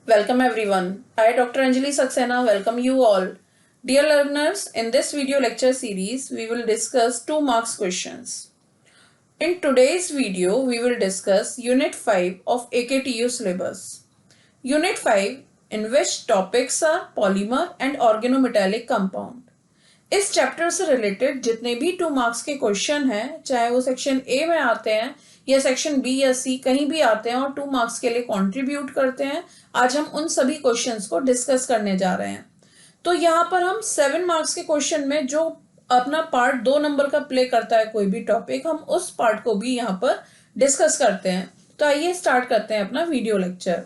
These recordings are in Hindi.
Welcome everyone. I, Dr. Anjali Saxena, welcome you all. Dear learners, in this video lecture series, we will discuss 2 marks questions. In today's video, we will discuss Unit 5 of AKTU syllabus. Unit 5, in which topics are polymer and organometallic compound. इस चैप्टर से रिलेटेड जितने भी 2 मार्क्स के क्वेश्चन हैं, चाहे वो सेक्शन ए में आते हैं या सेक्शन बी या सी, कहीं भी आते हैं और 2 मार्क्स के लिए कंट्रीब्यूट करते हैं, आज हम उन सभी क्वेश्चंस को डिस्कस करने जा रहे हैं। तो यहाँ पर हम 7 मार्क्स के क्वेश्चन में जो अपना पार्ट 2 नंबर का प्ले करता है कोई भी टॉपिक, हम उस पार्ट को भी यहाँ पर डिस्कस करते हैं। तो आइए स्टार्ट करते हैं अपना वीडियो लेक्चर।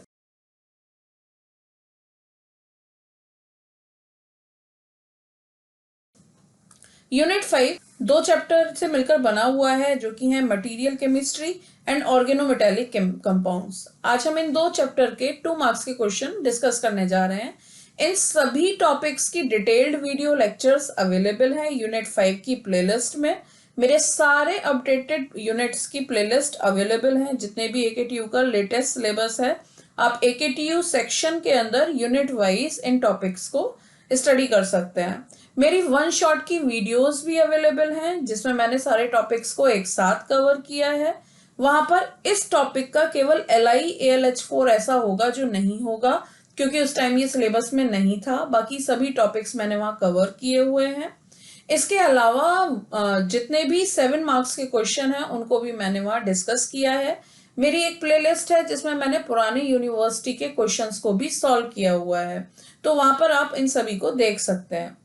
यूनिट 5 2 चैप्टर से मिलकर बना हुआ है, जो कि है material chemistry and organometallic compounds. आज हम इन 2 चैप्टर के 2 मार्क्स के क्वेश्चन डिस्कस करने जा रहे हैं। इन सभी टॉपिक्स की डिटेल्ड वीडियो लेक्चर्स अवेलेबल है यूनिट 5 की प्लेलिस्ट में। मेरे सारे अपडेटेड यूनिट्स की प्लेलिस्ट अवेलेबल है, जितने भी एकेटीयू का लेटेस्ट सिलेबस है। आप एकेटीयू सेक्शन के अंदर यूनिट वाइज इन टॉपिक्स को स्टडी कर सकते हैं। मेरी 1 शॉट की वीडियोस भी अवेलेबल हैं, जिसमें मैंने सारे टॉपिक्स को एक साथ कवर किया है। वहां पर इस टॉपिक का केवल LI ALH4 ऐसा होगा जो नहीं होगा, क्योंकि उस टाइम ये सिलेबस में नहीं था। बाकी सभी टॉपिक्स मैंने वहां कवर किए हुए हैं। इसके अलावा जितने भी 7 मार्क्स के क्वेश्चन हैं, उनको भी मैंने वहां डिस्कस किया है। मेरी एक प्लेलिस्ट है जिसमें मैंने पुरानी यूनिवर्सिटी के क्वेश्चंस को भी सॉल्व किया हुआ है, तो वहां पर आप इन सभी को देख सकते हैं।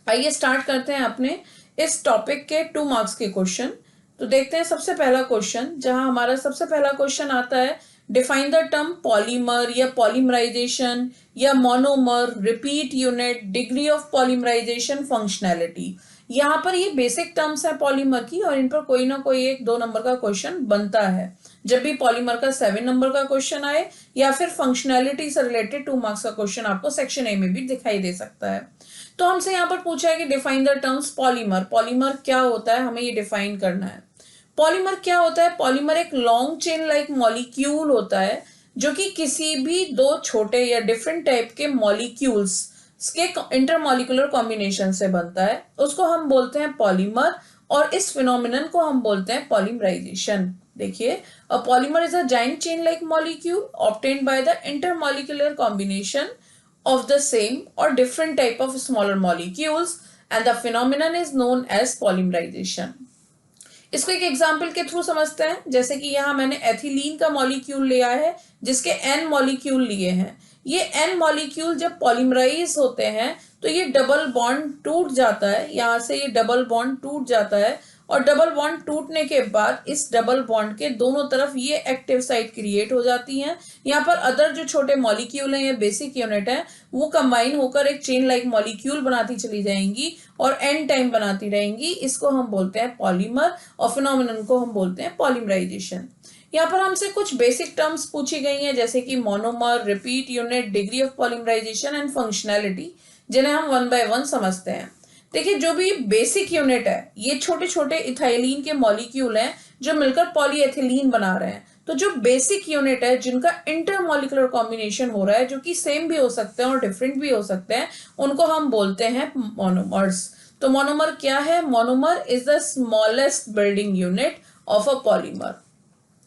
आइए स्टार्ट करते हैं अपने इस टॉपिक के 2 मार्क्स के क्वेश्चन। तो देखते हैं सबसे पहला क्वेश्चन, जहां हमारा सबसे पहला क्वेश्चन आता है, डिफाइन द टर्म पॉलीमर या पॉलीमराइजेशन या monomer, repeat unit, degree of polymerisation, functionality. यहाँ पर ये बेसिक टर्म्स है पॉलीमर की, और इन पर कोई ना कोई एक 2 नंबर का क्वेश्चन बनता है। जब भी पॉलीमर का 7 नंबर का क्वेश्चन आए, या फिर फंक्शनैलिटी से रिलेटेड 2 मार्क्स का क्वेश्चन आपको सेक्शन ए में भी दिखाई दे सकता है। तो हमसे यहाँ पर पूछा है कि define the terms polymer. Polymer क्या होता है, हमें ये डिफाइन करना है। पॉलीमर क्या होता है? पॉलीमर एक लॉन्ग चेन लाइक मॉलिक्यूल होता है, जो कि किसी भी 2 छोटे या डिफरेंट टाइप के मॉलिक्यूल्स के इंटरमॉलिक्यूलर कॉम्बिनेशन से बनता है। उसको हम बोलते हैं पॉलीमर, और इस फिनोमिनन को हम बोलते हैं पॉलीमराइजेशन। देखिए, अ polymer is a giant chain like molecule obtained by the intermolecular combination of the same or different type of smaller molecules, and the phenomenon is known as polymerization. इसको एक एग्जाम्पल के थ्रू समझते हैं। जैसे कि यहाँ मैंने एथिलीन का मॉलिक्यूल लिया है, जिसके N मॉलिक्यूल लिए हैं। ये N मॉलिक्यूल जब पॉलीमराइज होते हैं तो ये डबल बॉन्ड टूट जाता है। यहाँ से ये डबल बॉन्ड टूट जाता है, और डबल बॉन्ड टूटने के बाद इस डबल बॉन्ड के दोनों तरफ ये एक्टिव साइट क्रिएट हो जाती हैं। यहाँ पर अदर जो छोटे मॉलिक्यूल हैं, ये बेसिक यूनिट है, वो कंबाइन होकर एक चेन लाइक मॉलिक्यूल बनाती चली जाएंगी और एन टाइम बनाती रहेंगी। इसको हम बोलते हैं पॉलीमर, और फिनोमिनन को हम बोलते हैं पॉलीमराइजेशन। यहाँ पर हमसे कुछ बेसिक टर्म्स पूछी गई हैं, जैसे कि monomer, repeat unit, degree of polymerisation and functionality, जिन्हें हम 1 बाय 1 समझते हैं। देखिए, जो भी बेसिक यूनिट है, ये छोटे छोटे इथाइलिन के मॉलिक्यूल हैं जो मिलकर पॉलीएथिलीन बना रहे हैं। तो जो बेसिक यूनिट है, जिनका इंटरमॉलिक्यूलर कॉम्बिनेशन हो रहा है, जो कि सेम भी हो सकते हैं और डिफरेंट भी हो सकते हैं, उनको हम बोलते हैं मोनोमर्स। तो मोनोमर क्या है? Monomer is the smallest building unit of a polymer.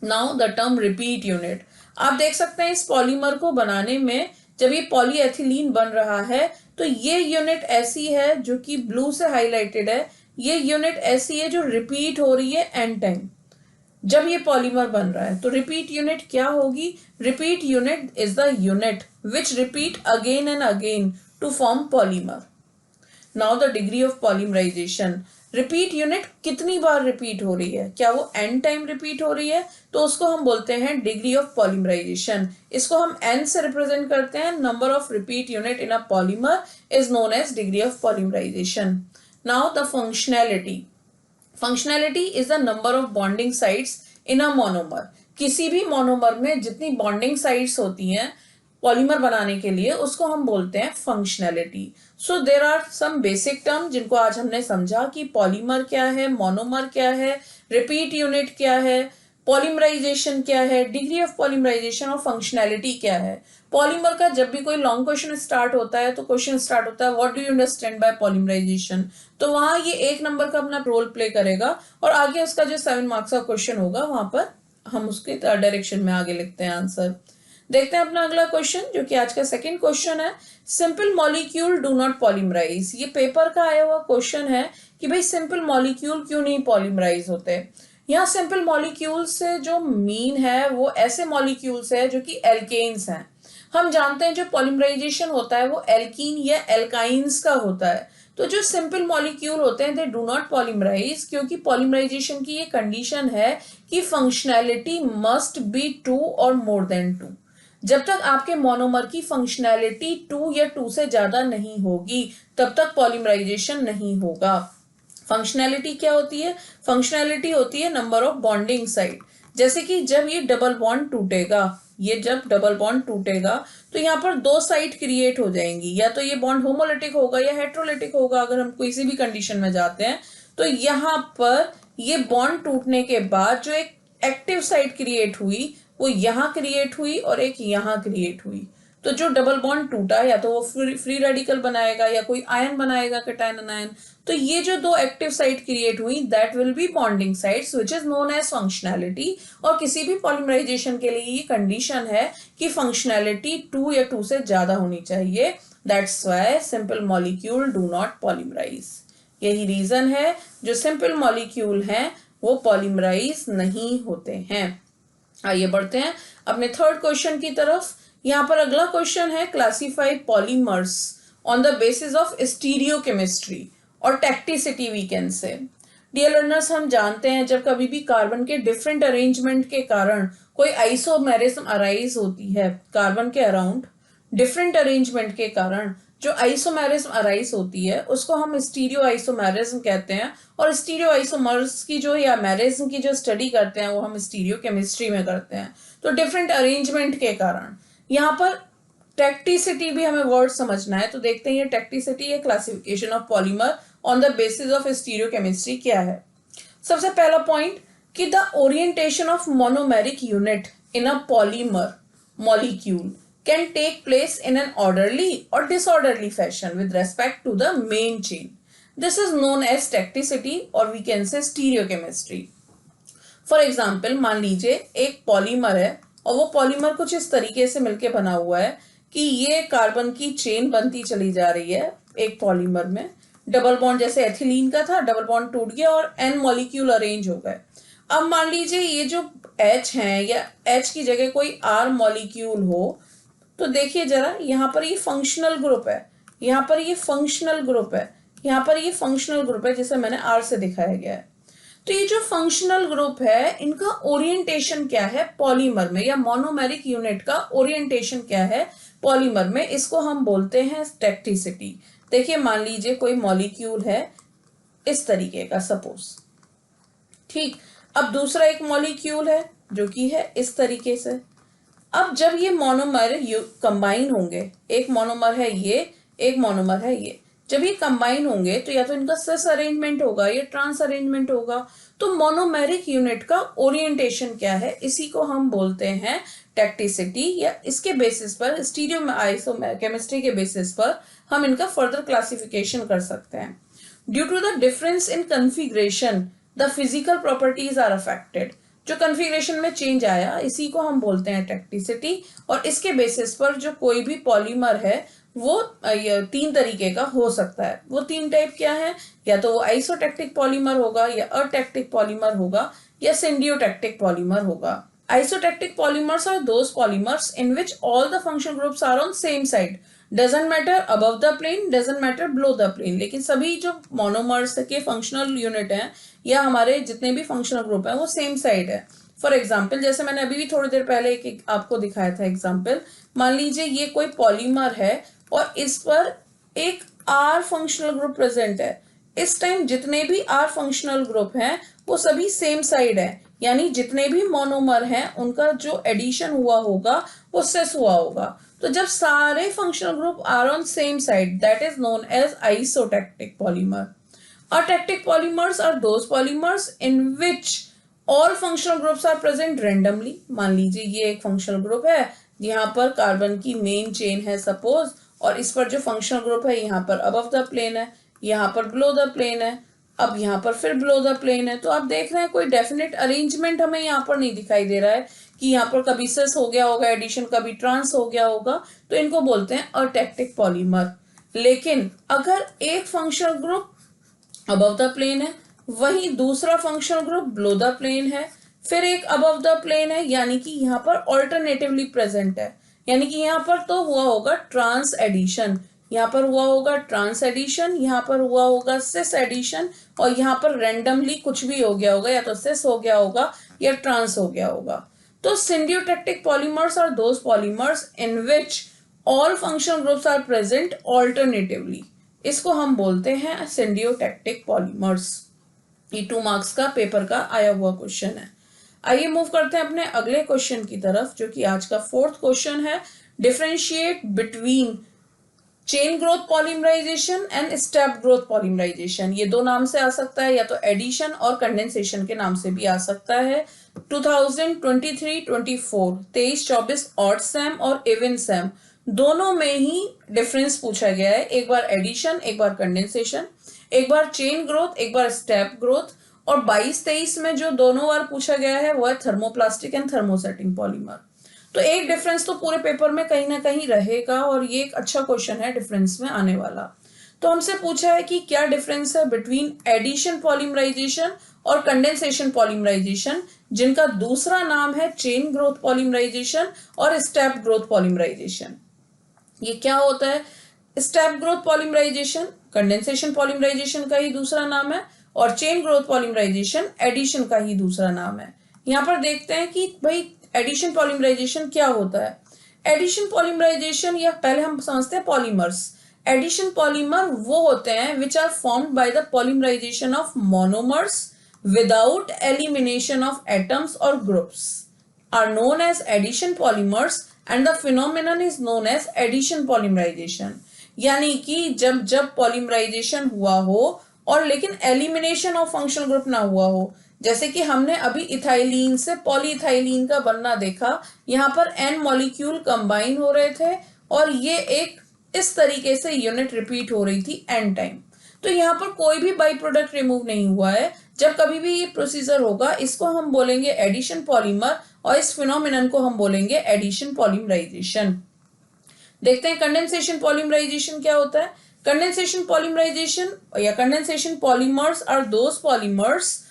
Now the term repeat unit, आप देख सकते हैं इस पॉलीमर को बनाने में, जब ये पॉलीएथिलीन बन रहा है, तो ये यूनिट ऐसी है जो कि ब्लू से हाईलाइटेड है। ये यूनिट ऐसी है जो रिपीट हो रही है एन टाइम जब ये पॉलीमर बन रहा है। तो रिपीट यूनिट क्या होगी? Repeat unit is the unit which repeat again and again to form polymer. Now the degree of polymerisation, repeat unit कितनी बार रिपीट हो रही है, क्या वो एन टाइम रिपीट हो रही है, तो उसको हम बोलते हैं डिग्री ऑफ पॉलीमराइजेशन। इसको हम एन से रिप्रेजेंट करते हैं। Number of repeat unit in a polymer is known as degree of polymerisation. Now the functionality, functionality is the number of bonding sites in a monomer. किसी भी मोनोमर में जितनी बॉन्डिंग साइट्स होती हैं पॉलीमर बनाने के लिए, उसको हम बोलते हैं functionality. So there are some basic term जिनको आज हमने समझा कि पॉलीमर क्या है, मोनोमर क्या है, रिपीट यूनिट क्या है, पॉलीमराइजेशन क्या है, डिग्री ऑफ पॉलीमराइजेशन और फंक्शनैलिटी क्या है। पॉलीमर का जब भी कोई लॉन्ग क्वेश्चन स्टार्ट होता है तो क्वेश्चन स्टार्ट होता है what do you understand by polymerisation, तो वहां ये 1 नंबर का अपना रोल प्ले करेगा और आगे उसका जो 7 मार्क्स का क्वेश्चन होगा वहां पर हम उसके डायरेक्शन में आगे लिखते हैं आंसर। देखते हैं अपना अगला क्वेश्चन जो कि आज का सेकंड क्वेश्चन है, simple molecule do not polymerise. ये पेपर का आया हुआ क्वेश्चन है कि भाई सिंपल मॉलिक्यूल क्यों नहीं पॉलीमराइज होते। यहाँ सिंपल मॉलिक्यूल से जो मीन है वो ऐसे मॉलिक्यूल्स है जो कि एल्केन्स हैं। हम जानते हैं जो पॉलीमराइजेशन होता है वो एल्कीन या एल्काइंस का होता है। तो जो सिंपल मॉलिक्यूल होते हैं दे डू नॉट पॉलीमराइज, क्योंकि पॉलीमराइजेशन की ये कंडीशन है कि फंक्शनैलिटी मस्ट बी 2 और मोर देन 2। जब तक आपके मोनोमर की फंक्शनैलिटी 2 या 2 से ज्यादा नहीं होगी तब तक पॉलीमराइजेशन नहीं होगा। फंक्शनैलिटी क्या होती है, फंक्शनैलिटी होती है नंबर ऑफ बॉन्डिंग साइड। जैसे कि जब ये डबल बॉन्ड टूटेगा, ये जब डबल बॉन्ड टूटेगा तो यहाँ पर 2 साइड क्रिएट हो जाएंगी, या तो ये बॉन्ड होमोलिटिक होगा या हेट्रोलिटिक होगा। अगर हम किसी भी कंडीशन में जाते हैं तो यहाँ पर ये बॉन्ड टूटने के बाद जो एक एक्टिव साइड क्रिएट हुई वो यहाँ क्रिएट हुई और एक यहाँ क्रिएट हुई। तो जो डबल बॉन्ड टूटा या तो वो फ्री रेडिकल बनाएगा या कोई आयन बनाएगा कैटायन आयन। तो ये जो 2 एक्टिव साइट क्रिएट हुई that will be bonding sites which is known as functionality. और किसी भी पॉलीमराइजेशन के लिए ये कंडीशन है कि फंक्शनैलिटी 2 या 2 से ज्यादा होनी चाहिए। That's why simple molecule do not polymerise. यही रीजन है जो सिंपल मॉलिक्यूल हैं वो पॉलीमराइज नहीं होते हैं। आइए बढ़ते हैं अपने थर्ड क्वेश्चन की तरफ। यहाँ पर अगला क्वेश्चन है classify polymers on the basis of stereochemistry और tacticity we can say. Dear learners, हम जानते हैं जब कभी भी कार्बन के डिफरेंट अरेंजमेंट के कारण कोई आइसोमेरिज्म अराइज होती है, कार्बन के अराउंड डिफरेंट अरेंजमेंट के कारण जो आइसोमेरिज्म अराइज होती है उसको हम स्टीरियो आइसोमेरिज्म कहते हैं। और स्टीरियो आइसोमर्स की जो या मैरिज्म की जो स्टडी करते हैं वो हम स्टीरियो केमिस्ट्री में करते हैं। तो डिफरेंट अरेंजमेंट के कारण यहाँ पर टैक्टिसिटी भी हमें वर्ड समझना है। तो देखते हैं ये टैक्टिसिटी या classification of polymer on the basis of stereochemistry क्या है। सबसे पहला पॉइंट कि the orientation of monomeric unit in a polymer molecule can take place in an orderly or disorderly fashion with respect to the main chain. This is known as tacticity or we can say stereochemistry. For example, मान लीजिए एक पॉलीमर है और वो पॉलीमर कुछ इस तरीके से मिलके बना हुआ है कि ये कार्बन की चेन बनती चली जा रही है एक पॉलीमर में। डबल बॉन्ड जैसे एथिलीन का था, डबल बॉन्ड टूट गया और n मॉलिक्यूल अरेंज हो गए। अब मान लीजिए ये जो H है या H की जगह कोई R मॉलिक्यूल हो, तो देखिए जरा यहाँ पर ये फंक्शनल ग्रुप है, यहाँ पर ये फंक्शनल ग्रुप है, यहाँ पर ये फंक्शनल ग्रुप है जिसे मैंने R से दिखाया गया है। तो ये जो फंक्शनल ग्रुप है इनका ओरिएंटेशन क्या है पॉलीमर में, या मोनोमेरिक यूनिट का ओरिएंटेशन क्या है पॉलीमर में, इसको हम बोलते हैं टैक्टिसिटी। देखिए मान लीजिए कोई मॉलिक्यूल है इस तरीके का सपोज, ठीक। अब दूसरा एक मॉलिक्यूल है जो कि है इस तरीके से। अब जब ये मोनोमर कंबाइन होंगे, एक मोनोमर है ये, एक मोनोमर है ये, जब ये कंबाइन होंगे तो या तो इनका सिस अरेंजमेंट होगा या ट्रांस अरेंजमेंट होगा। तो मोनोमेरिक यूनिट का ओरिएंटेशन क्या है, इसी को हम बोलते हैं टैक्टिसिटी, या इसके बेसिस पर स्टीरियो आइसोकेमिस्ट्री के बेसिस पर हम इनका फर्दर क्लासिफिकेशन कर सकते हैं। Due to the difference in configuration the physical properties are affected. जो कन्फिग्रेशन में चेंज आया इसी को हम बोलते हैं टैक्टिसिटी। और इसके बेसिस पर जो कोई भी पॉलीमर है वो 3 तरीके का हो सकता है। वो 3 टाइप क्या है, या तो वो आइसोटैक्टिक पॉलीमर होगा या अटैक्टिक पॉलीमर होगा या सिंडियोटैक्टिक पॉलीमर होगा। Isotactic polymers are those polymers in which all the functional groups are on same side. Doesn't matter above the plane, doesn't matter below the plane. लेकिन सभी जो मोनोमर्स के फंक्शनल यूनिट हैं या हमारे जितने भी फंक्शनल ग्रुप हैं वो सेम साइड है। फॉर एग्जाम्पल जैसे मैंने अभी भी थोड़ी देर पहले एक आपको दिखाया था एग्जाम्पल, मान लीजिए ये कोई पॉलीमर है और इस पर एक R फंक्शनल ग्रुप प्रेजेंट है। इस टाइम जितने भी R फंक्शनल ग्रुप हैं वो सभी सेम साइड है, यानी जितने भी मोनोमर हैं उनका जो एडिशन हुआ होगा वो सिस हुआ होगा। तो जब सारे functional group are on same side that is known as isotactic polymer. Atactic polymers are those polymers in which all functional groups are present randomly. मान लीजिए ये एक फंक्शनल ग्रुप है, यहाँ पर कार्बन की मेन चेन है सपोज, और इस पर जो फंक्शनल ग्रुप है यहाँ पर अबव द प्लेन है, यहाँ पर बिलो द प्लेन है, अब यहाँ पर फिर बिलो द प्लेन है। तो आप देख रहे हैं कोई डेफिनेट अरेंजमेंट हमें यहाँ पर नहीं दिखाई दे रहा है कि यहाँ पर कभी सिस हो गया होगा एडिशन, कभी ट्रांस हो गया होगा, तो इनको बोलते हैं अटैक्टिक पॉलीमर। लेकिन अगर एक functional group above the plane है, वही दूसरा functional group below the plane है, फिर एक अबव द प्लेन है, यानी कि यहाँ पर ऑल्टरनेटिवली प्रेजेंट है, यानी कि यहाँ पर तो हुआ होगा ट्रांस एडिशन, यहाँ पर हुआ होगा ट्रांस एडिशन, यहाँ पर हुआ होगा सिस एडिशन, और यहाँ पर रैंडमली कुछ भी हो गया होगा, या तो सिस हो गया होगा या ट्रांस हो गया होगा। तो symbiotic polymers are those polymers in which all functional groups are present alternatively. इसको हम बोलते हैं symbiotic polymers। ये 2 मार्क्स का पेपर का आया हुआ क्वेश्चन है। आइए मूव करते हैं अपने अगले क्वेश्चन की तरफ, जो कि आज का 4th क्वेश्चन है। Differentiate between chain growth polymerisation and step growth polymerisation. ये 2 नाम से आ सकता है, या तो एडिशन और कंडेंसेशन के नाम से भी आ सकता है। 2023-24 23-24 ऑड सैम और इवन सैम दोनों में ही डिफरेंस पूछा गया है। एक बार एडिशन, एक बार कंडेंसेशन, एक बार चेन ग्रोथ, एक बार स्टेप ग्रोथ। और 22-23 में जो दोनों बार पूछा गया है वो है थर्मोप्लास्टिक एंड थर्मोसेटिंग पॉलीमर। तो एक डिफरेंस तो पूरे पेपर में कहीं ना कहीं रहेगा, और ये एक अच्छा क्वेश्चन है डिफरेंस में आने वाला। तो हमसे पूछा है कि क्या डिफरेंस है बिटवीन एडिशन पॉलीमराइजेशन और कंडेंसेशन पॉलीमराइजेशन, जिनका दूसरा नाम है चेन ग्रोथ पॉलीमराइजेशन और स्टेप ग्रोथ पॉलीमराइजेशन। ये क्या होता है? Step growth polymerisation condensation polymerisation का ही दूसरा नाम है, और चेन ग्रोथ पॉलीमराइजेशन एडिशन का ही दूसरा नाम है। यहाँ पर देखते हैं कि भाई एडिशन पॉलीमराइजेशन क्या होता है। एडिशन पॉलीमराइजेशन, या पहले हम समझते हैं पॉलीमर्स। एडिशन पॉलीमर वो होते हैं which are formed by the polymerization of monomers without elimination of atoms और groups are known as addition polymers, and the phenomenon is known as addition polymerization. यानी कि जब जब पॉलीमराइजेशन हुआ हो और लेकिन एलिमिनेशन ऑफ फंक्शनल ग्रुप ना हुआ हो, जैसे कि हमने अभी इथाइलीन से पॉलीइथाइलीन का बनना देखा, यहाँ पर n मॉलिक्यूल कंबाइन हो रहे थे और ये एक इस तरीके से यूनिट रिपीट हो रही थी n टाइम। तो यहाँ पर कोई भी बाई प्रोडक्ट रिमूव नहीं हुआ है। जब कभी भी ये प्रोसीजर होगा, इसको हम बोलेंगे एडिशन पॉलीमर, और इस फिनोमिनन को हम बोलेंगे एडिशन पॉलीमराइजेशन। देखते हैं कंडेंसेशन पॉलीमराइजेशन क्या होता है। कंडेंसेशन पॉलीमराइजेशन या condensation polymers are those polymers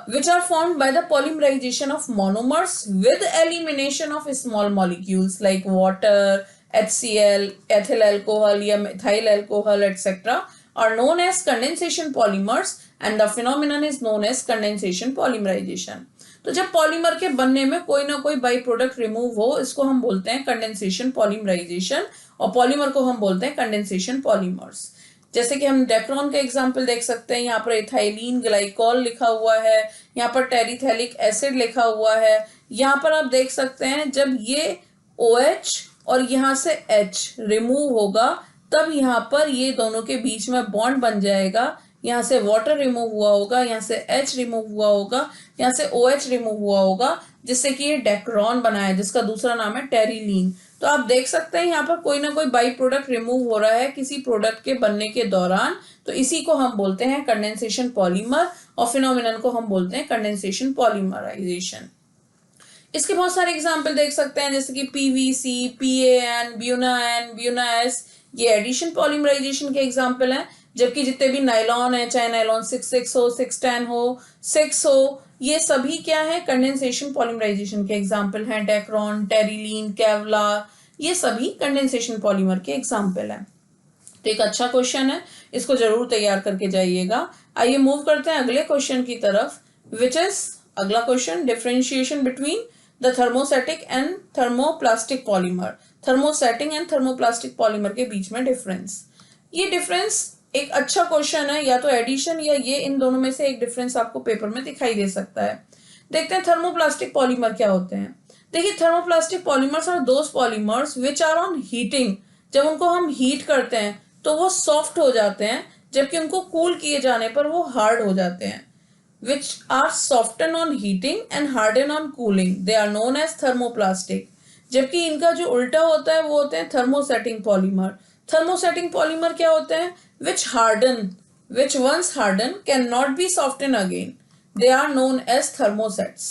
which are formed by the polymerization of monomers with elimination of small molecules like water, HCl, ethyl alcohol या methyl alcohol etc. are known as condensation polymers, and the phenomenon is known as condensation polymerization. तो जब पॉलीमर के बनने में कोई ना कोई बाई प्रोडक्ट रिमूव हो, इसको हम बोलते हैं कंडेंसेशन पॉलीमराइजेशन, और पॉलीमर को हम बोलते हैं कंडेंसेशन पॉलीमर्स। जैसे कि हम डेक्रोन का एग्जाम्पल देख सकते हैं, यहाँ पर इथाइलिन ग्लाइकॉल लिखा हुआ है, यहाँ पर टेरिथैलिक एसिड लिखा हुआ है। यहाँ पर आप देख सकते हैं जब ये OH और यहाँ से H रिमूव होगा, तब यहाँ पर ये दोनों के बीच में बॉन्ड बन जाएगा। यहाँ से वाटर रिमूव हुआ होगा, यहाँ से H रिमूव हुआ होगा, यहाँ से OH रिमूव हुआ होगा, जिससे कि ये डेक्रोन बना है, जिसका दूसरा नाम है टेरिलीन। तो आप देख सकते हैं यहाँ पर कोई ना कोई बाई प्रोडक्ट रिमूव हो रहा है किसी प्रोडक्ट के बनने के दौरान, तो इसी को हम बोलते हैं कंडेंसेशन पॉलीमर, और फिनोमिनन को हम बोलते हैं कंडेंसेशन पॉलीमराइजेशन। इसके बहुत सारे एग्जाम्पल देख सकते हैं, जैसे कि PVC, PAN, ब्यूनान, ब्यूनास, ये एडिशन पॉलीमराइजेशन के एग्जाम्पल हैं। जबकि जितने भी नायलॉन है, चाहे नायलॉन 6,6 हो, 6,10 हो, 6 हो, ये सभी क्या है? कंडेंसेशन पॉलीमराइजेशन के एग्जाम्पल हैं। डेक्रोन, टेरिलीन, केवलार, ये सभी कंडेंसेशन पॉलीमर के एग्जाम्पल हैं। तो एक अच्छा क्वेश्चन है, इसको जरूर तैयार करके जाइएगा। आइए मूव करते हैं अगले क्वेश्चन की तरफ, विच इज अगला question, differentiation between the thermosetting and thermoplastic polymer. Thermosetting and thermoplastic polymer के बीच में डिफरेंस। ये डिफरेंस एक अच्छा क्वेश्चन है, या तो एडिशन या ये, इन दोनों में से एक डिफरेंस आपको पेपर में दिखाई दे सकता है। देखते हैं थर्मोप्लास्टिक पॉलीमर क्या होते हैं। देखिए, thermoplastic polymers are those polymers which are on heating. जब उनको हम हीट करते हैं तो वो सॉफ्ट हो जाते हैं, जबकि उनको कूल किए जाने पर वो हार्ड हो जाते हैं। which are soften on heating and harden on cooling. They are known as thermoplastic. जबकि इनका जो उल्टा होता है वो होते हैं thermosetting polymer. Thermosetting polymer क्या होते हैं? Which once harden cannot be softened again. They are known as thermosets.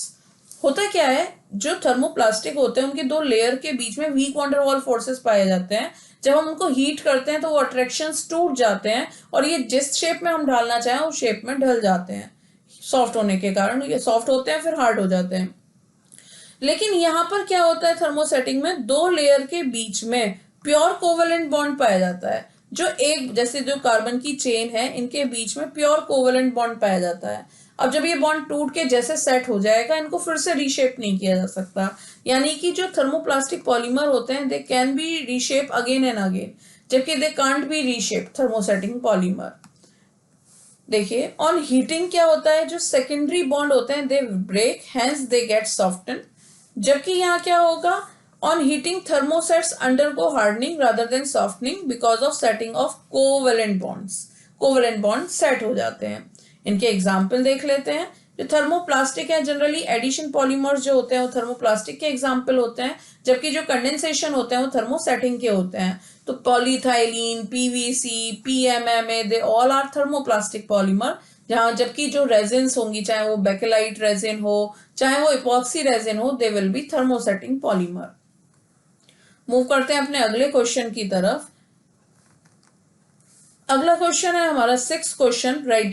होता क्या है, जो थर्मोप्लास्टिक होते हैं उनके दो लेयर के बीच में वीक वंडर वॉल फोर्सेस पाए जाते हैं. जब हम उनको हीट करते हैं तो वो अट्रैक्शंस टूट जाते हैं और ये जिस शेप में हम ढालना चाहें उस शेप में ढल जाते हैं सॉफ्ट होने के कारण. ये सॉफ्ट होते हैं फिर हार्ड हो जाते हैं. लेकिन यहाँ पर क्या होता है, थर्मोसेटिंग में दो लेयर के बीच में प्योर कोवेलेंट बॉन्ड पाया जाता है. जो एक जैसे जो कार्बन की चेन है इनके बीच में प्योर कोवेलेंट बॉन्ड पाया जाता है. अब जब ये बॉन्ड टूट के जैसे सेट हो जाएगा इनको फिर से रीशेप नहीं किया जा सकता. यानी कि जो थर्मोप्लास्टिक पॉलीमर होते हैं they can be reshape again and again, जबकि they can't be reshape thermosetting polymer. देखिए ऑन हीटिंग क्या होता है, जो सेकेंडरी बॉन्ड होते हैं they break, hence they get soften. जबकि यहाँ क्या होगा, on heating thermosets undergo hardening rather than softening because of setting of covalent bonds. Covalent bond set हो जाते हैं. इनके एग्जाम्पल देख लेते हैं. जो थर्मोप्लास्टिक है जनरली एडिशन पॉलीमर्स जो होते हैं वो थर्मोप्लास्टिक के एग्जाम्पल होते हैं, जबकि जो कंडेंसेशन होते हैं वो थर्मोसेटिंग के होते हैं. तो polyethylene, PVC, PMMA they all are thermoplastic polymer. जहां जबकि जो रेजिन्स होंगी चाहे वो बेकेलाइट रेजिन हो चाहे वो इपॉक्सी रेजिन हो they will be thermosetting polymer. Move करते हैं अपने अगले क्वेश्चन की तरफ. अगला क्वेश्चन है हमारा 6th question. Write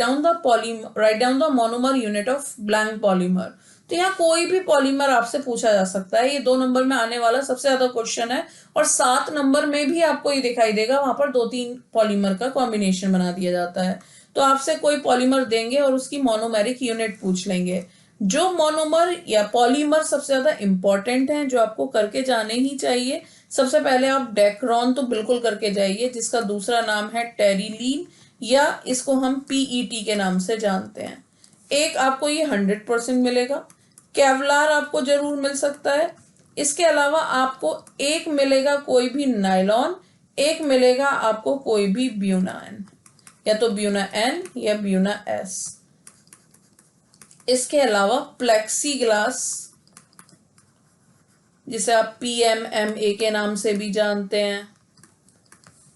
down the monomer unit of blank polymer. तो यहाँ कोई भी पॉलीमर आपसे पूछा जा सकता है. ये 2 नंबर में आने वाला सबसे ज्यादा क्वेश्चन है और 7 नंबर में भी आपको ये दिखाई देगा, वहां पर 2-3 पॉलीमर का कॉम्बिनेशन बना दिया जाता है. तो आपसे कोई पॉलीमर देंगे और उसकी मोनोमेरिक यूनिट पूछ लेंगे. जो मोनोमर या पॉलीमर सबसे ज्यादा इंपॉर्टेंट है जो आपको करके जाने ही चाहिए, सबसे पहले आप डेक्रोन तो बिल्कुल करके जाइए जिसका दूसरा नाम है टेरिलीन या इसको हम पीईटी के नाम से जानते हैं. एक आपको ये 100% मिलेगा. केवलार आपको जरूर मिल सकता है. इसके अलावा आपको एक मिलेगा कोई भी नायलॉन, एक मिलेगा आपको कोई भी ब्यूना एन, या तो ब्यूना एन या ब्यूना एस. इसके अलावा प्लेक्सी ग्लास जिसे आप पीएमएमए के नाम से भी जानते हैं,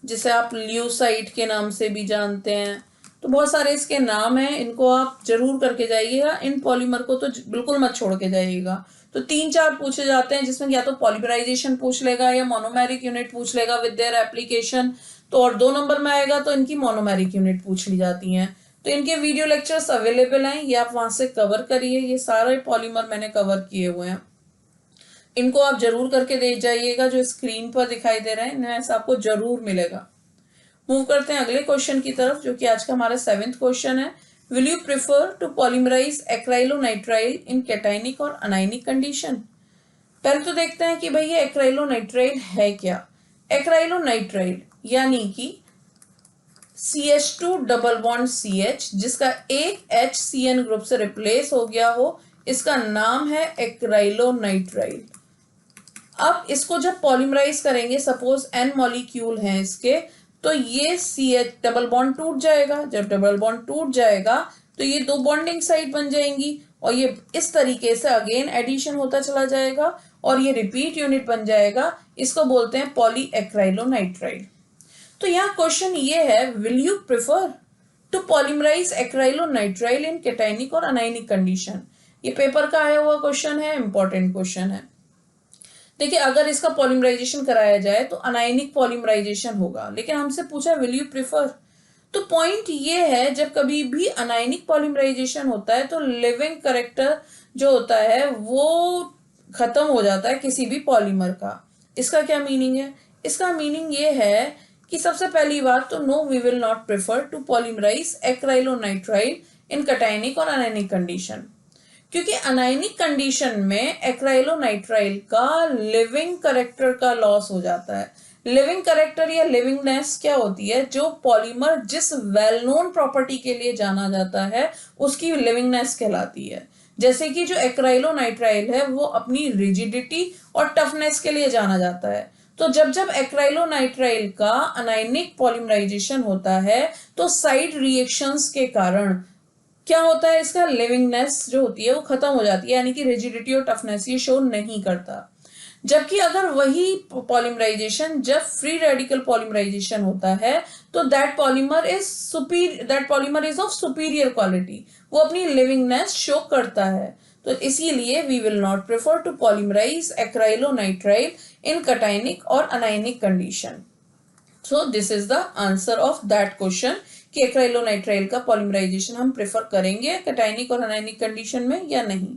जिसे आप ल्यूसाइट के नाम से भी जानते हैं. तो बहुत सारे इसके नाम हैं, इनको आप जरूर करके जाइएगा. इन पॉलीमर को तो बिल्कुल मत छोड़ के जाइएगा. तो 3-4 पूछे जाते हैं जिसमें या तो पॉलीमराइजेशन पूछ लेगा या मोनोमेरिक यूनिट पूछ लेगा विद देयर एप्लीकेशन. तो और 2 नंबर में आएगा तो इनकी मोनोमेरिक यूनिट पूछ ली जाती हैं. तो इनके वीडियो लेक्चर्स अवेलेबल हैं, ये आप वहां से कवर करिए. ये सारे पॉलीमर मैंने कवर किए हुए हैं, इनको आप जरूर करके दे जाइएगा. जो स्क्रीन पर दिखाई दे रहे हैं इनमें से आपको जरूर मिलेगा. मूव करते हैं अगले क्वेश्चन की तरफ जो कि आज का हमारा 7th क्वेश्चन है. Will you prefer to polymerize acrylonitrile in cationic और अनाइनिक कंडीशन. पहले तो देखते हैं कि भाई ये एक्राइलोनाइट्राइल है क्या. एक्राइलोनाइट्राइल यानी कि CH2 डबल बॉन्ड CH जिसका एक HCN ग्रुप से रिप्लेस हो गया हो, इसका नाम है एक्राइलोनाइट्राइल. अब इसको जब पॉलीमराइज करेंगे, सपोज N मॉलिक्यूल हैं इसके, तो ये CH डबल बॉन्ड टूट जाएगा. जब डबल बॉन्ड टूट जाएगा तो ये 2 बॉन्डिंग साइट बन जाएंगी और ये इस तरीके से अगेन एडिशन होता चला जाएगा और ये रिपीट यूनिट बन जाएगा. इसको बोलते हैं पॉलीएक्राइलोनाइट्राइल. तो यहाँ क्वेश्चन ये है, will you prefer to polymerize acrylonitrile in cationic और अनाइनिक कंडीशन. ये पेपर का आया हुआ क्वेश्चन है, इंपॉर्टेंट क्वेश्चन है. देखिए अगर इसका पॉलीमराइजेशन कराया जाए तो अनाइनिक पॉलीमराइजेशन होगा, लेकिन हमसे पूछा विल यू प्रिफर. तो पॉइंट ये है जब कभी भी अनाइनिक पॉलीमराइजेशन होता है तो लिविंग कैरेक्टर जो होता है वो खत्म हो जाता है किसी भी पॉलीमर का. इसका क्या मीनिंग है? इसका मीनिंग ये है कि सबसे पहली बात तो no we will not prefer to polymerize acrylonitrile in cationic और अनाइनिक कंडीशन, क्योंकि अनाइनिक कंडीशन में एक्राइलोनाइट्राइल का लिविंग कैरेक्टर का लॉस हो जाता है. लिविंग कैरेक्टर या लिविंगनेस क्या होती है? जो पॉलीमर जिस वेल नोन प्रॉपर्टी के लिए जाना जाता है उसकी लिविंगनेस कहलाती है. जैसे कि जो एक्राइलोनाइट्राइल है वो अपनी रिजिडिटी और टफनेस के लिए जाना जाता है. तो जब जब एक्राइलोनाइट्राइल का अनाइनिक पॉलीमराइजेशन होता है तो साइड रिएक्शंस के कारण क्या होता है, इसका लिविंगनेस जो होती है वो खत्म हो जाती है, यानी कि रिजिडिटी और टफनेस ये शो नहीं करता। जबकि अगर वही पॉलीमराइजेशन जब फ्री रेडिकल पॉलीमराइजेशन होता है तो that polymer is of superior quality, वो अपनी लिविंगनेस शो करता है। तो इसीलिए we will not prefer to polymerize acrylonitrile in cationic और anionic condition. So this is the answer of that question कि एक्राइलोनाइट्राइल का पॉलीमराइजेशन हम प्रेफर करेंगे कटाइनिक और अनाइनिक कंडीशन में या नहीं।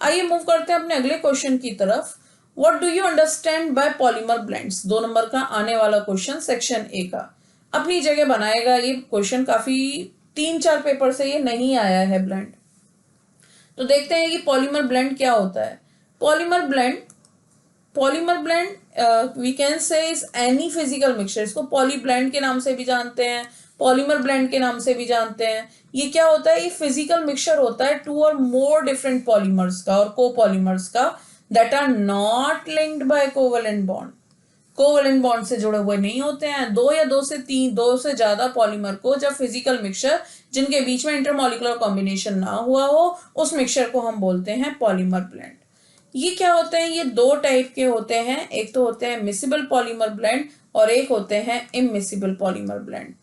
आइए मूव करते हैं अपने अगले क्वेश्चन की तरफ। What do you understand by polymer blends? 2 number का आने वाला क्वेश्चन सेक्शन ए का अपनी जगह बनाएगा। ये क्वेश्चन काफी 3-4 पेपर से ये नहीं आया है ब्लेंड। तो देखते हैं कि पॉलीमर ब्लेंड क्या होता है। Polymer blend we can say is any physical mixture. इसको पॉली ब्लेंड के नाम से भी जानते हैं, पॉलीमर ब्लेंड के नाम से भी जानते हैं। ये क्या होता है, ये फिजिकल मिक्सचर होता है 2 और मोर डिफरेंट पॉलीमर्स का और कोपॉलीमर्स का that are not linked by covalent bond। Covalent bond से जुड़े हुए नहीं होते हैं। 2 से ज्यादा पॉलीमर को जब फिजिकल मिक्सचर जिनके बीच में इंटरमॉलिक्यूलर कॉम्बिनेशन ना हुआ हो उस मिक्सचर को हम बोलते हैं पॉलीमर ब्लेंड। ये क्या होते हैं, ये 2 टाइप के होते हैं। एक तो होते हैं मिसिबल पॉलीमर ब्लेंड और एक होते हैं इमिसिबल पॉलीमर ब्लेंड।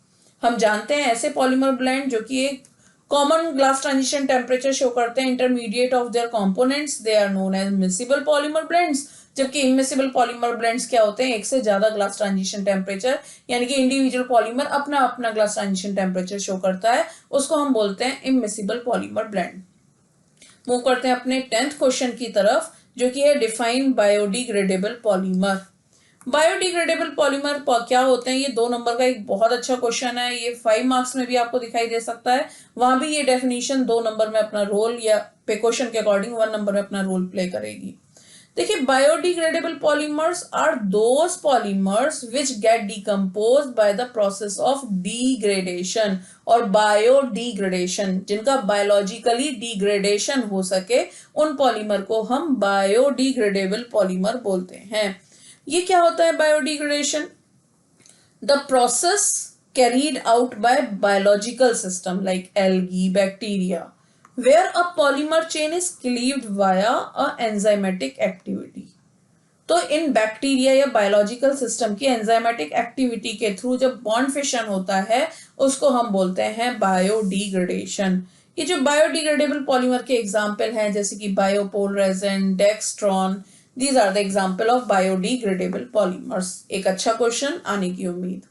हम जानते हैं ऐसे पॉलीमर ब्लेंड जो कि एक common glass transition temperature show करते हैं intermediate of their components, they are known as miscible polymer blends. जबकि इमिसिबल पॉलीमर ब्लेंड्स क्या होते हैं, एक से ज्यादा ग्लास ट्रांजिशन टेम्परेचर, यानी कि इंडिविजुअल पॉलीमर अपना अपना ग्लास ट्रांजिशन टेम्परेचर शो करता है, उसको हम बोलते हैं इमिसिबल पॉलीमर ब्लेंड। मूव करते हैं अपने 10th क्वेश्चन की तरफ जो कि है define biodegradable polymer. Biodegradable polymer क्या होते हैं, ये 2 नंबर का एक बहुत अच्छा क्वेश्चन है। ये 5 मार्क्स में भी आपको दिखाई दे सकता है, वहां भी ये डेफिनेशन 2 नंबर में अपना रोल या क्वेश्चन के अकॉर्डिंग 1 नंबर में अपना रोल प्ले करेगी। देखिए, biodegradable polymers are those polymers which get decompose by the process of degradation और बायोडिग्रेडेशन, जिनका बायोलॉजिकली डिग्रेडेशन हो सके उन पॉलीमर को हम बायोडिग्रेडेबल पॉलीमर बोलते हैं। ये क्या होता है biodegradation, the process carried out by biological system like algae, bacteria, where a polymer chain is cleaved via a enzymatic activity। तो इन बैक्टीरिया या बायोलॉजिकल सिस्टम की एंजाइमेटिक एक्टिविटी के थ्रू जब बॉन्ड फिशन होता है उसको हम बोलते हैं बायोडिग्रेडेशन। ये जो बायोडिग्रेडेबल पॉलीमर के एग्जाम्पल हैं जैसे कि Biopol resin, Dextron, These are the example of biodegradable polymers। एक अच्छा क्वेश्चन आने की उम्मीद।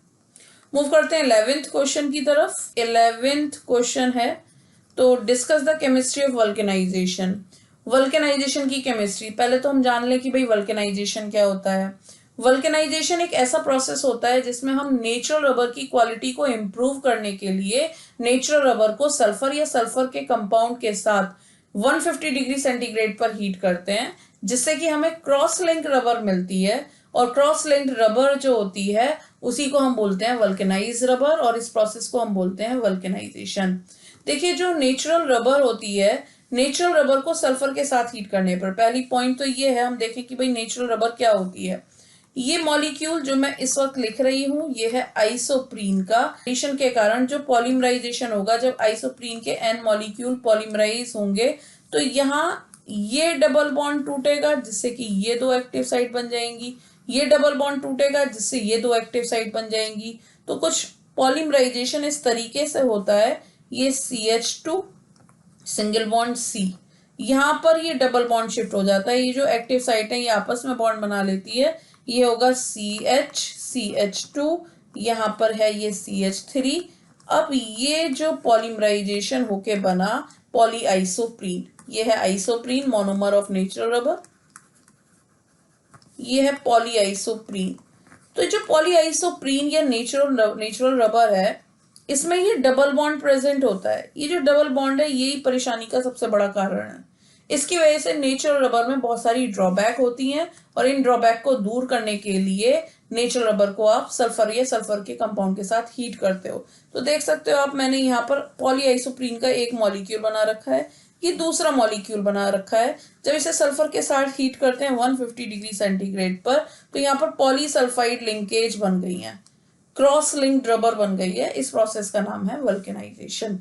मूव करते हैं 11th क्वेश्चन की तरफ। 11th क्वेश्चन है तो discuss the chemistry of vulcanisation. Vulcanisation की केमिस्ट्री, पहले तो हम जान लें कि भाई वल्केनाइजेशन क्या होता है। वल्केनाइजेशन एक ऐसा प्रोसेस होता है जिसमें हम नेचुरल रबर की क्वालिटी को इम्प्रूव करने के लिए नेचुरल रबर को सल्फर या सल्फर के कंपाउंड के साथ 150 डिग्री सेंटीग्रेड पर हीट करते हैं, जिससे कि हमें क्रॉस लिंक रबर मिलती है। और क्रॉस लिंक रबर जो होती है उसी को हम बोलते हैं वल्केनाइज रबर, और इस प्रोसेस को हम बोलते हैं वल्केनाइजेशन। देखिए, जो नेचुरल रबर होती है, नेचुरल रबर को सल्फर के साथ हीट करने पर, पहली पॉइंट तो ये है, हम देखें कि भाई नेचुरल रबर क्या होती है। ये मॉलिक्यूल जो मैं इस वक्त लिख रही हूं ये है आइसोप्रीन का। एडिशन के कारण जो पॉलीमराइजेशन होगा, जब आइसोप्रीन के n मॉलिक्यूल पॉलीमराइज होंगे तो यहाँ ये डबल बॉन्ड टूटेगा जिससे कि ये 2 एक्टिव साइट बन जाएंगी, ये डबल बॉन्ड टूटेगा जिससे ये 2 एक्टिव साइट बन जाएंगी। तो कुछ पॉलीमराइजेशन इस तरीके से होता है, ये CH2 सिंगल बॉन्ड C, यहाँ पर ये डबल बॉन्ड शिफ्ट हो जाता है, ये जो एक्टिव साइट है ये आपस में बॉन्ड बना लेती है, ये होगा CH2, यहाँ पर है ये CH3। अब ये जो पॉलीमराइजेशन होके बना पॉलीआइसोप्रीन, ये है isoprene monomer of natural rubber, ये है पॉलीआइसोप्रीन। तो जो पॉलीआइसोप्रीन या नेचुरल रबर है इसमें ये डबल बॉन्ड प्रेजेंट होता है। ये जो डबल बॉन्ड है यही परेशानी का सबसे बड़ा कारण है। इसकी वजह से नेचुरल रबर में बहुत सारी ड्रॉबैक होती हैं और इन ड्रॉबैक को दूर करने के लिए नेचुरल रबर को आप सल्फर या सल्फर के कंपाउंड के साथ हीट करते हो। तो देख सकते हो आप, मैंने यहाँ पर पॉलीआइसोप्रीन का एक मॉलिक्यूल बना रखा है, ये दूसरा मॉलिक्यूल बना रखा है। जब इसे सल्फर के साथ हीट करते हैं 150 डिग्री सेंटीग्रेड पर तो यहाँ पर पॉलीसल्फाइड लिंकेज बन गई है, क्रॉस लिंक्ड रबर बन गई है। इस प्रोसेस का नाम है वल्केनाइजेशन।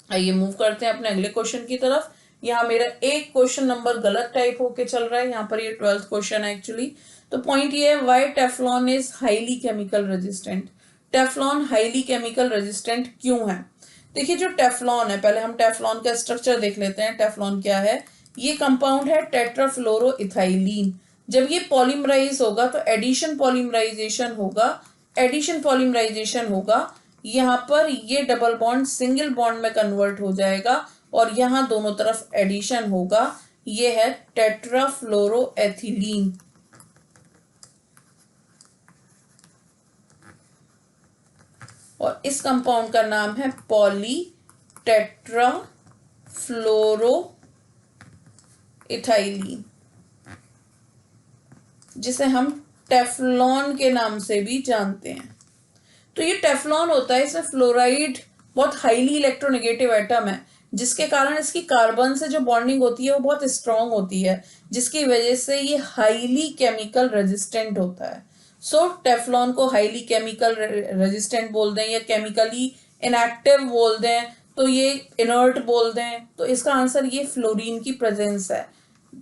आइए मूव करते हैं अपने अगले क्वेश्चन की तरफ। यहाँ मेरा एक क्वेश्चन नंबर गलत टाइप होके चल रहा है, यहाँ पर ये 12th क्वेश्चन है एक्चुअली। तो पॉइंट ये है, why Teflon is highly chemical resistant. Teflon highly chemical resistant क्यों है? देखिए जो टेफ्लॉन है, पहले हम टेफ्लॉन का स्ट्रक्चर देख लेते हैं। टेफ्लॉन क्या है? ये कंपाउंड है टेट्राफ्लोरोइथाइलीन। जब ये पॉलीमराइज होगा तो एडिशन पॉलीमराइजेशन होगा, एडिशन पॉलीमराइजेशन होगा, यहाँ पर ये डबल बॉन्ड सिंगल बॉन्ड में कन्वर्ट हो जाएगा और यहाँ दोनों तरफ एडिशन होगा। ये है टेट्राफ्लोरोएथिलीन। और इस कंपाउंड का नाम है पॉली टेट्राफ्लोरोइथाइलीन, जिसे हम टेफ्लॉन के नाम से भी जानते हैं। तो ये टेफ्लॉन होता है, इसमें फ्लोराइड बहुत हाईली इलेक्ट्रोनेगेटिव एटम है, जिसके कारण इसकी कार्बन से जो बॉन्डिंग होती है वो बहुत स्ट्रांग होती है, जिसकी वजह से ये हाईली केमिकल रेजिस्टेंट होता है। सो टेफ्लॉन को हाईली केमिकल रेजिस्टेंट बोल दें या केमिकली इनएक्टिव बोल दें, तो ये इनर्ट बोल दें, तो इसका आंसर ये फ्लोरीन की प्रेजेंस है,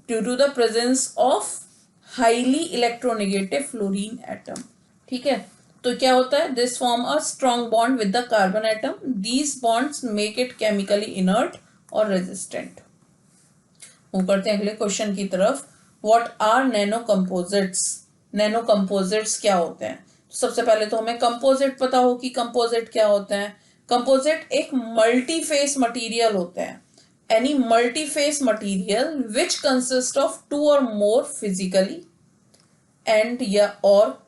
due to the presence of highly electronegative fluorine atom. ठीक है, तो क्या होता है? This form a strong bond with the carbon atom, these bonds make it chemically inert और रेजिस्टेंट। मूव करते हैं अगले क्वेश्चन की तरफ। What are nano composites? Nano composites क्या होते हैं? सबसे पहले तो हमें कंपोजिट पता हो कि कंपोजिट क्या होते हैं। कंपोजिट एक मल्टीफेस मटेरियल होते हैं, any multiphase material which consist of two और मोर फिजिकली एंड या और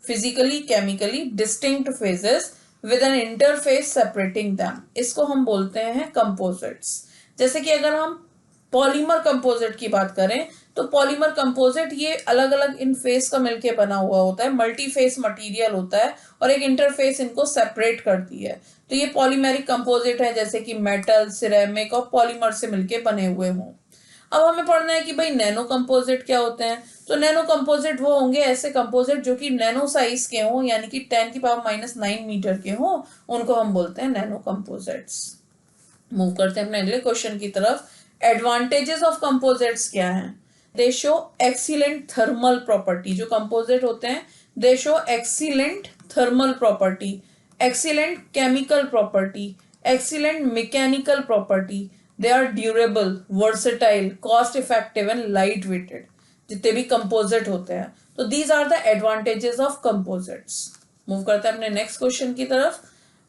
physically chemically distinct phases with an interface separating them, इसको हम बोलते हैं कंपोजिट्स। जैसे कि अगर हम पॉलीमर कंपोजिट की बात करें तो पॉलीमर कंपोजिट ये अलग अलग इन फेस का मिलके बना हुआ होता है, मल्टी फेस मटीरियल होता है और एक इंटरफेस इनको सेपरेट करती है। तो ये पॉलीमेरिक कंपोजिट है, जैसे कि मेटल, सिरेमिक और पॉलीमर से मिलके बने हुए हों। अब हमें पढ़ना है कि भाई नैनो कंपोजिट क्या होते हैं। तो नैनो कंपोजिट वो होंगे ऐसे कंपोजिट जो कि नैनो साइज के हों, यानी कि 10⁻⁹ मीटर के हों, उनको हम बोलते हैं नैनो कंपोजिट्स। मूव करते हैं अपने अगले क्वेश्चन की तरफ। एडवांटेजेस ऑफ कंपोजिट्स क्या हैं? They show excellent thermal property. जो कंपोजिट होते हैं they show excellent thermal property, excellent chemical property, excellent mechanical property, they are durable, versatile, cost effective and light weighted. जितने भी कंपोजिट होते हैं, तो these are the advantages of composites. Move करते हैं अपने नेक्स्ट क्वेश्चन की तरफ।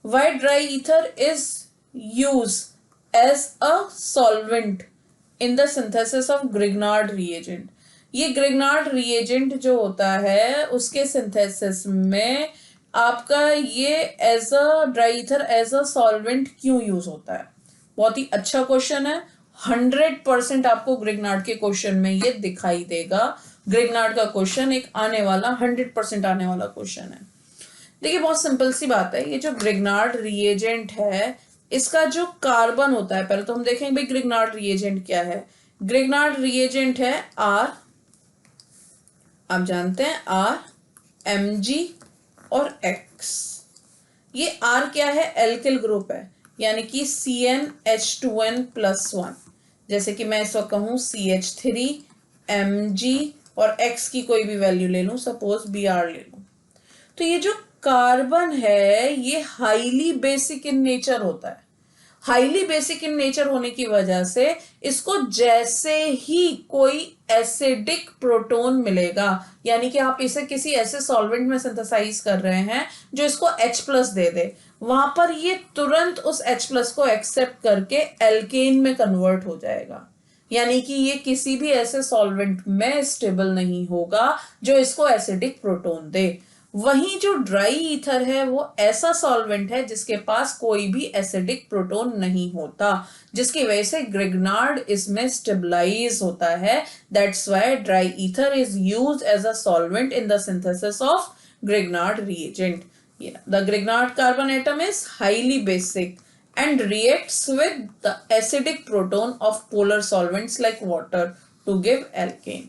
Why dry ether is use as a solvent in the synthesis of Grignard reagent? ये ग्रिग्नार्ड रिएजेंट जो होता है उसके सिंथेसिस में आपका ये as a dry ether as a solvent क्यों यूज होता है? बहुत ही अच्छा क्वेश्चन है। 100% आपको ग्रिग्नार्ड के क्वेश्चन में ये दिखाई देगा। ग्रिग्नार्ड का क्वेश्चन एक आने वाला 100% आने वाला क्वेश्चन है। देखिए बहुत सिंपल सी बात है, ये जो ग्रिग्नार्ड रिएजेंट है इसका जो कार्बन होता है, पहले तो हम देखेंगे भाई ग्रिग्नार्ड रिएजेंट क्या है। ग्रिग्नार्ड रिएजेंट है आर, आप जानते हैं आर, Mg और X। ये आर क्या है? एल्किल ग्रुप है, यानी कि CnH2n+1। जैसे कि मैं इस वक्त कहूं CH3, Mg और X की कोई भी वैल्यू ले लूं, सपोज Br ले लूं। तो ये जो कार्बन है ये हाईली बेसिक इन नेचर होता है। हाईली बेसिक इन नेचर होने की वजह से इसको जैसे ही कोई एसिडिक प्रोटोन मिलेगा, यानी कि आप इसे किसी ऐसे सॉल्वेंट में सिंथेसाइज कर रहे हैं जो इसको H+ दे दे, वहां पर ये तुरंत उस H+ को एक्सेप्ट करके एल्केन में कन्वर्ट हो जाएगा, यानी कि ये किसी भी ऐसे सॉल्वेंट में स्टेबल नहीं होगा जो इसको एसिडिक प्रोटोन दे। वहीं जो ड्राई ईथर है वो ऐसा सॉल्वेंट है जिसके पास कोई भी एसिडिक प्रोटोन नहीं होता, जिसकी वजह से ग्रिग्नार्ड इसमें स्टेबलाइज होता है। That's why dry ether is used as a solvent in the synthesis of Grignard reagent. The Grignard carbon atom is highly basic and reacts with the acidic proton of polar solvents like water to give alkane।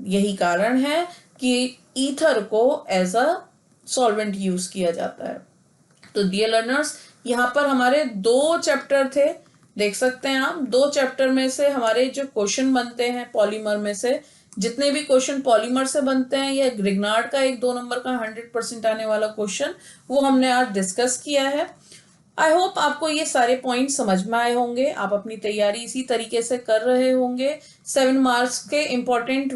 यही कारण है कि ईथर को एज अ सॉल्वेंट यूज किया जाता है। तो डियर लर्नर्स, यहाँ पर हमारे 2 चैप्टर थे, देख सकते हैं आप। 2 चैप्टर में से हमारे जो क्वेश्चन बनते हैं पॉलीमर में से, जितने भी क्वेश्चन पॉलीमर से बनते हैं या ग्रिग्नार्ड का 1-2 नंबर का 100% आने वाला क्वेश्चन, वो हमने आज डिस्कस किया है। आई होप आपको ये सारे पॉइंट समझ में आए होंगे। आप अपनी तैयारी इसी तरीके से कर रहे होंगे। 7 मार्क्स के इम्पोर्टेंट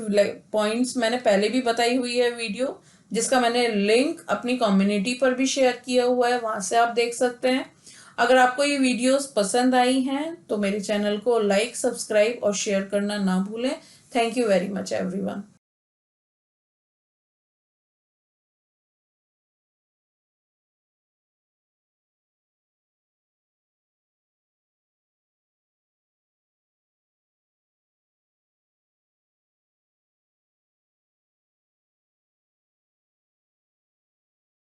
पॉइंट्स मैंने पहले भी बताई हुई है वीडियो, जिसका मैंने लिंक अपनी कम्युनिटी पर भी शेयर किया हुआ है, वहां से आप देख सकते हैं। अगर आपको ये वीडियोस पसंद आई हैं तो मेरे चैनल को लाइक, सब्सक्राइब और शेयर करना ना भूलें। Thank you very much everyone.